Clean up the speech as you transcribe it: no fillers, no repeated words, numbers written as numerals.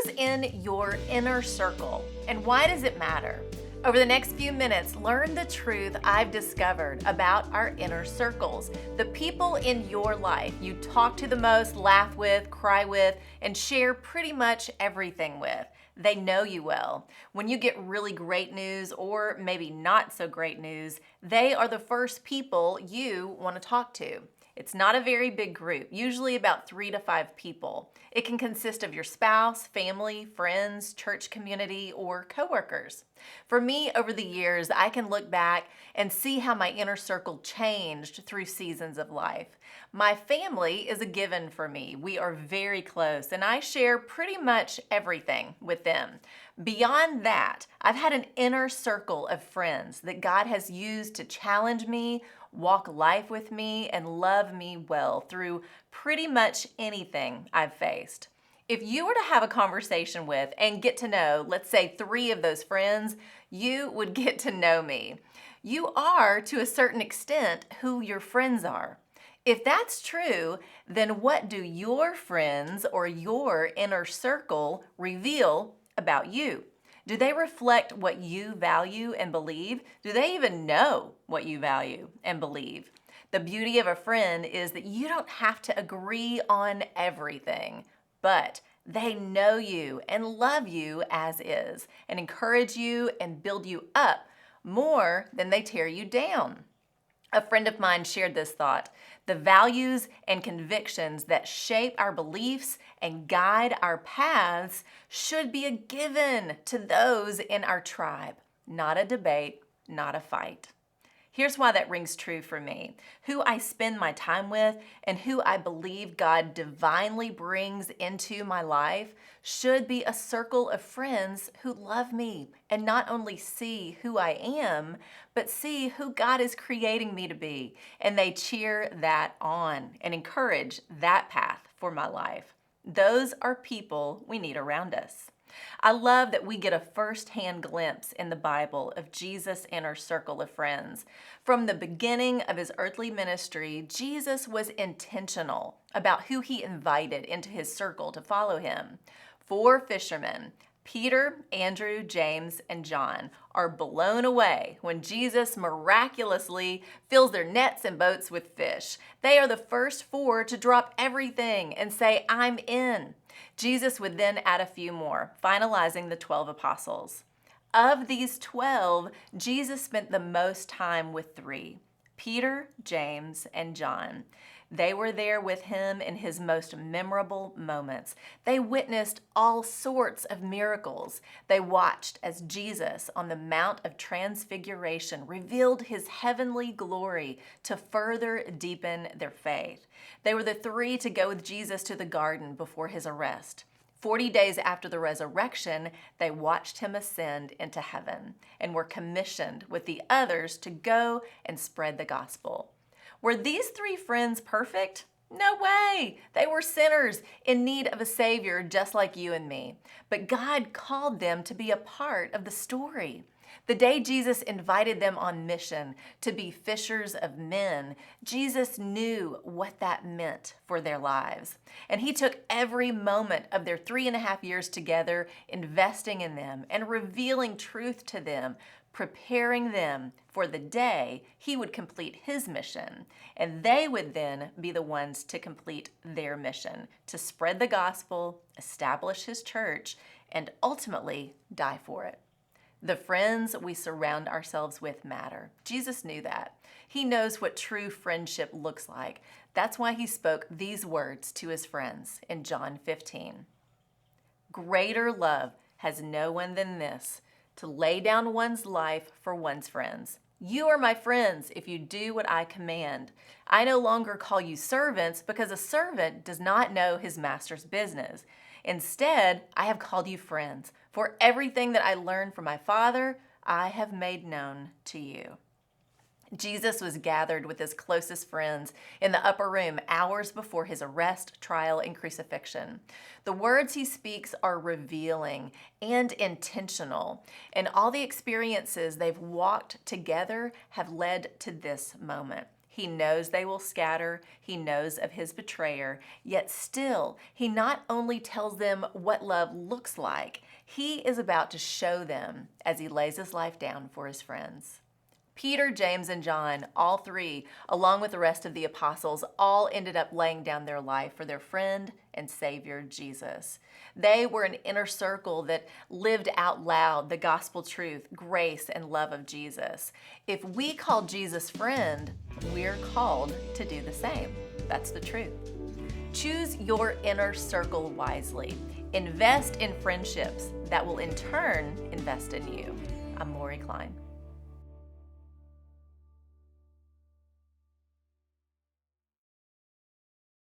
Who's in your inner circle, and why does it matter? Over the next few minutes, learn the truth I've discovered about our inner circles, the people in your life you talk to the most, laugh with, cry with, and share pretty much everything with. They know you well. When you get really great news or maybe not so great news, they are the first people you want to talk to. It's not a very big group, usually about 3 to 5 people. It can consist of your spouse, family, friends, church community, or coworkers. For me, over the years, I can look back and see how my inner circle changed through seasons of life. My family is a given for me. We are very close, and I share pretty much everything with them. Beyond that, I've had an inner circle of friends that God has used to challenge me, walk life with me, and love me well through pretty much anything I've faced. If you were to have a conversation with and get to know, let's say 3 of those friends, you would get to know me. You are, to a certain extent, who your friends are. If that's true, then what do your friends or your inner circle reveal about you? Do they reflect what you value and believe? Do they even know what you value and believe? The beauty of a friend is that you don't have to agree on everything, but they know you and love you as is and encourage you and build you up more than they tear you down. A friend of mine shared this thought: the values and convictions that shape our beliefs and guide our paths should be a given to those in our tribe, not a debate, not a fight. Here's why that rings true for me. Who I spend my time with and who I believe God divinely brings into my life should be a circle of friends who love me and not only see who I am, but see who God is creating me to be. And they cheer that on and encourage that path for my life. Those are people we need around us. I love that we get a first-hand glimpse in the Bible of Jesus' inner circle of friends. From the beginning of his earthly ministry, Jesus was intentional about who he invited into his circle to follow him. 4 fishermen, Peter, Andrew, James, and John, are blown away when Jesus miraculously fills their nets and boats with fish. They are the first 4 to drop everything and say, "I'm in." Jesus would then add a few more, finalizing the 12 apostles. Of these 12, Jesus spent the most time with 3, Peter, James, and John. They were there with him in his most memorable moments. They witnessed all sorts of miracles. They watched as Jesus on the Mount of Transfiguration revealed his heavenly glory to further deepen their faith. They were the 3 to go with Jesus to the garden before his arrest. 40 days after the resurrection, they watched him ascend into heaven and were commissioned with the others to go and spread the gospel. Were these 3 friends perfect? No way! They were sinners in need of a Savior just like you and me. But God called them to be a part of the story. The day Jesus invited them on mission to be fishers of men, Jesus knew what that meant for their lives. And he took every moment of their 3.5 years together, investing in them and revealing truth to them, preparing them for the day he would complete his mission. And they would then be the ones to complete their mission, to spread the gospel, establish his church, and ultimately die for it. The friends we surround ourselves with matter. Jesus knew that. He knows what true friendship looks like. That's why he spoke these words to his friends in John 15. "Greater love has no one than this, to lay down one's life for one's friends. You are my friends if you do what I command. I no longer call you servants because a servant does not know his master's business. Instead, I have called you friends, for everything that I learned from my Father, I have made known to you." Jesus was gathered with his closest friends in the upper room hours before his arrest, trial, and crucifixion. The words he speaks are revealing and intentional, and all the experiences they've walked together have led to this moment. He knows they will scatter. He knows of his betrayer. Yet still, he not only tells them what love looks like, he is about to show them as he lays his life down for his friends. Peter, James, and John, all three, along with the rest of the apostles, all ended up laying down their life for their friend and Savior, Jesus. They were an inner circle that lived out loud the gospel truth, grace, and love of Jesus. If we call Jesus friend, we're called to do the same. That's the truth. Choose your inner circle wisely. Invest in friendships that will in turn invest in you. I'm Lori Klein.